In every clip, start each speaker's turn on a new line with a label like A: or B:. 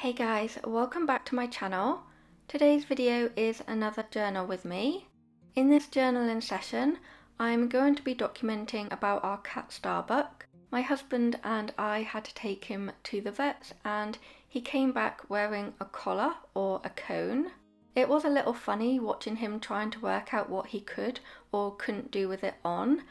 A: Hey guys, welcome back to my channel. Today's video is another journal with me. In this journaling session, I'm going to be documenting about our cat Starbuck. My husband and I had to take him to the vets and he came back wearing a collar or a cone. It was a little funny watching him trying to work out what he could or couldn't do with it on.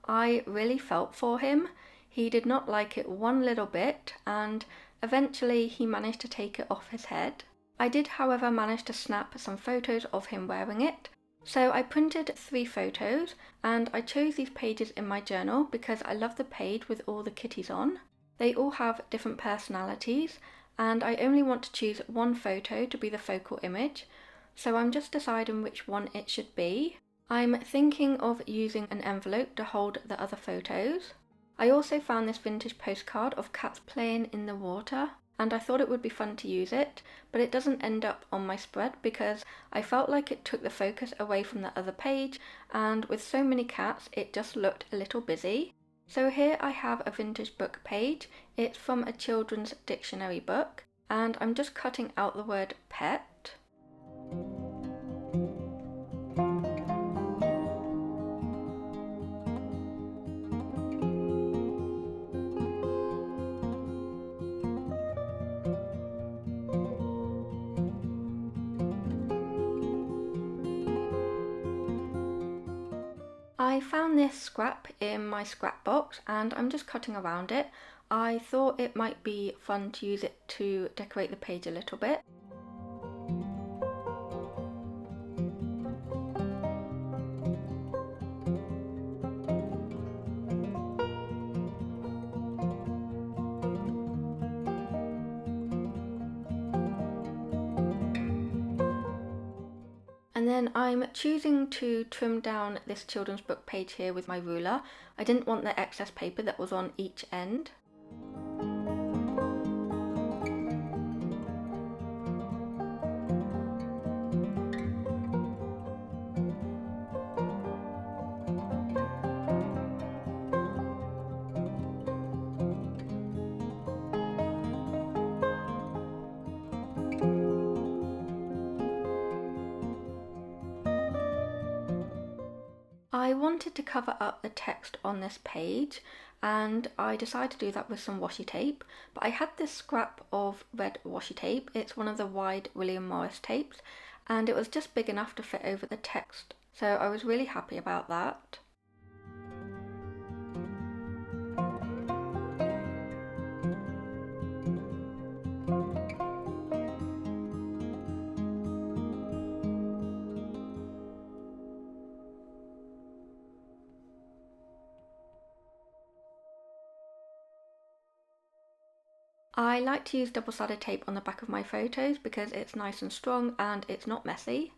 A: I really felt for him. He did not like it one little bit and eventually he managed to take it off his head. I did however manage to snap some photos of him wearing it. So I printed 3 photos and I chose these pages in my journal because I love the page with all the kitties on. They all have different personalities and I only want to choose one photo to be the focal image. So I'm just deciding which one it should be. I'm thinking of using an envelope to hold the other photos. I also found this vintage postcard of cats playing in the water and I thought it would be fun to use it, but it doesn't end up on my spread because I felt like it took the focus away from the other page, and with so many cats it just looked a little busy. So here I have a vintage book page. It's from a children's dictionary book and I'm just cutting out the word pet. I found this scrap in my scrapbook and I'm just cutting around it. I thought it might be fun to use it to decorate the page a little bit. And then I'm choosing to trim down this children's book page here with my ruler. I didn't want the excess paper that was on each end. I wanted to cover up the text on this page and I decided to do that with some washi tape, but I had this scrap of red washi tape. It's one of the wide William Morris tapes and it was just big enough to fit over the text, so I was really happy about that. I like to use double-sided tape on the back of my photos because it's nice and strong and it's not messy.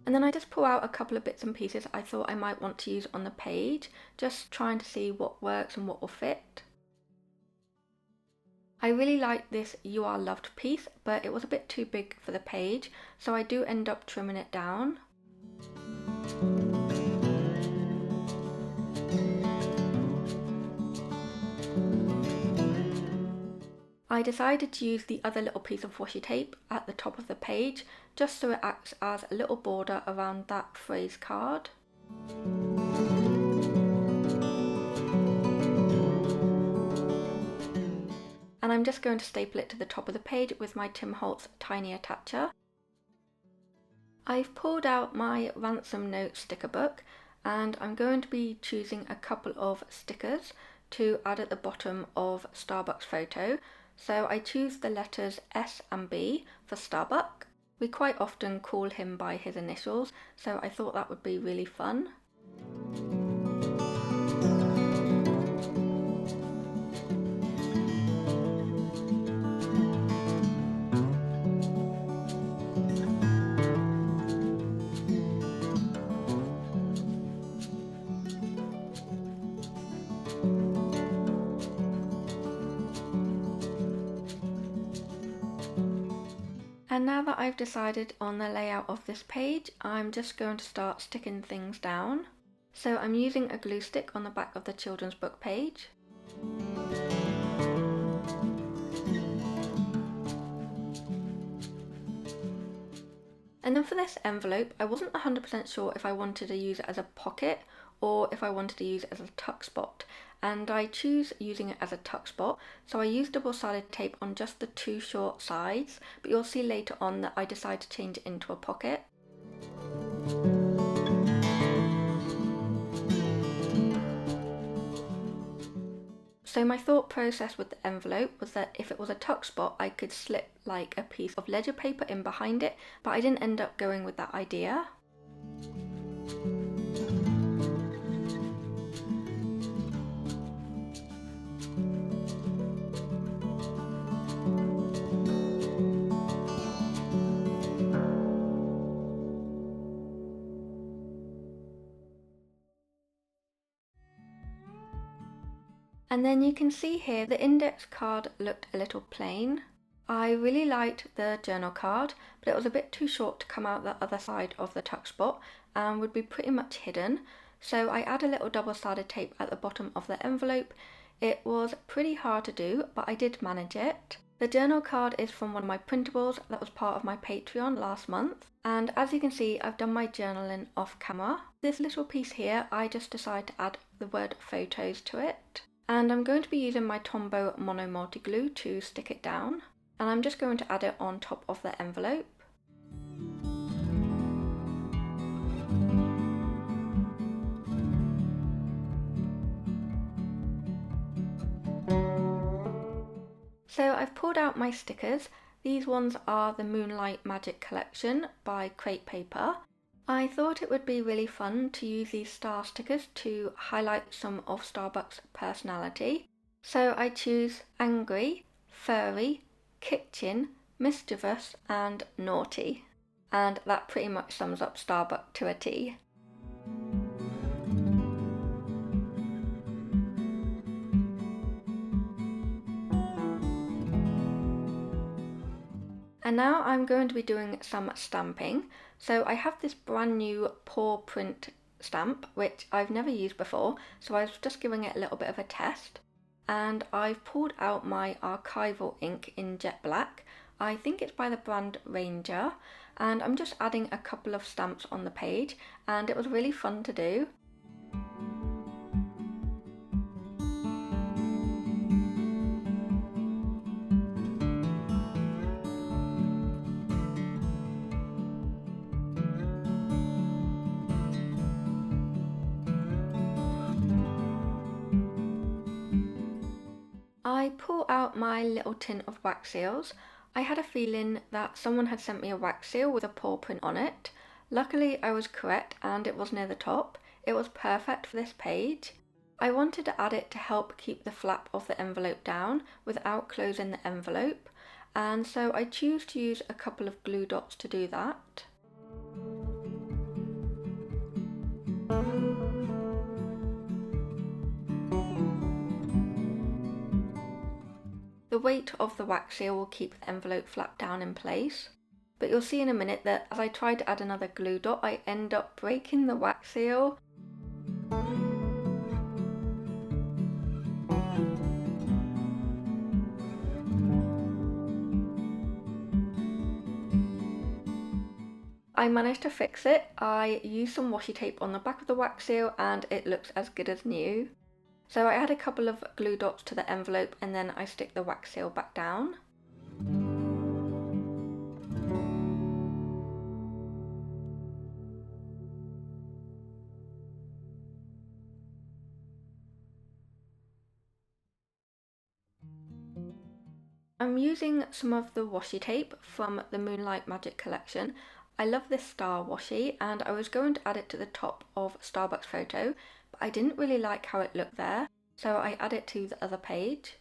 A: And then I just pull out a couple of bits and pieces I thought I might want to use on the page, just trying to see what works and what will fit. I really like this "You Are Loved" piece, but it was a bit too big for the page, so I do end up trimming it down. I decided to use the other little piece of washi tape at the top of the page, just so it acts as a little border around that phrase card. And I'm just going to staple it to the top of the page with my Tim Holtz tiny attacher. I've pulled out my Ransom Note sticker book and I'm going to be choosing a couple of stickers to add at the bottom of Starbuck's photo. So I choose the letters S and B for Starbuck. We quite often call him by his initials, so I thought that would be really fun. And now that I've decided on the layout of this page, I'm just going to start sticking things down. So I'm using a glue stick on the back of the children's book page. And then for this envelope, I wasn't 100% sure if I wanted to use it as a pocket or if I wanted to use it as a tuck spot. And I choose using it as a tuck spot, so I use double-sided tape on just the two short sides, but you'll see later on that I decide to change it into a pocket. So my thought process with the envelope was that if it was a tuck spot, I could slip like a piece of ledger paper in behind it, but I didn't end up going with that idea. And then you can see here the index card looked a little plain. I really liked the journal card, but it was a bit too short to come out the other side of the tuck spot and would be pretty much hidden. So I add a little double-sided tape at the bottom of the envelope. It was pretty hard to do, but I did manage it. The journal card is from one of my printables that was part of my Patreon last month. And as you can see, I've done my journaling off camera. This little piece here, I just decided to add the word photos to it. And I'm going to be using my Tombow Mono Multi Glue to stick it down. And I'm just going to add it on top of the envelope. So I've pulled out my stickers. These ones are the Moonlight Magic Collection by Crepe Paper. I thought it would be really fun to use these star stickers to highlight some of Starbucks' personality. So I choose angry, furry, kitchen, mischievous and naughty. And that pretty much sums up Starbucks to a T. And now I'm going to be doing some stamping. So I have this brand new paw print stamp, which I've never used before, so I was just giving it a little bit of a test. And I've pulled out my archival ink in jet black. I think it's by the brand Ranger, and I'm just adding a couple of stamps on the page, and it was really fun to do. I pull out my little tin of wax seals. I had a feeling that someone had sent me a wax seal with a paw print on it. Luckily I was correct and it was near the top. It was perfect for this page. I wanted to add it to help keep the flap of the envelope down without closing the envelope, and so I choose to use a couple of glue dots to do that. The weight of the wax seal will keep the envelope flap down in place, but you'll see in a minute that as I try to add another glue dot, I end up breaking the wax seal. I managed to fix it. I used some washi tape on the back of the wax seal and it looks as good as new. So I add a couple of glue dots to the envelope and then I stick the wax seal back down. I'm using some of the washi tape from the Moonlight Magic Collection. I love this star washi and I was going to add it to the top of Starbucks photo, but I didn't really like how it looked there, so I add it to the other page.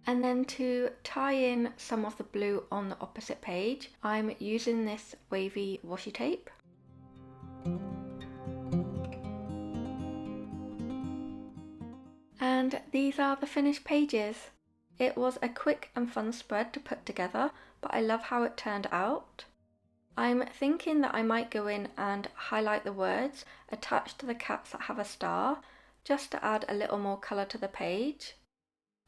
A: And then to tie in some of the blue on the opposite page, I'm using this wavy washi tape. And these are the finished pages. It was a quick and fun spread to put together, but I love how it turned out. I'm thinking that I might go in and highlight the words attached to the cats that have a star, just to add a little more colour to the page.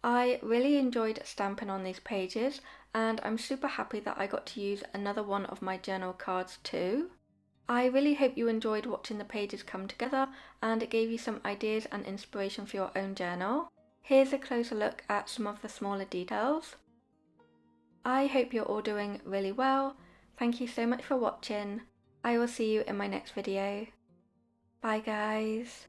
A: I really enjoyed stamping on these pages, and I'm super happy that I got to use another one of my journal cards too. I really hope you enjoyed watching the pages come together and it gave you some ideas and inspiration for your own journal. Here's a closer look at some of the smaller details. I hope you're all doing really well. Thank you so much for watching. I will see you in my next video. Bye guys.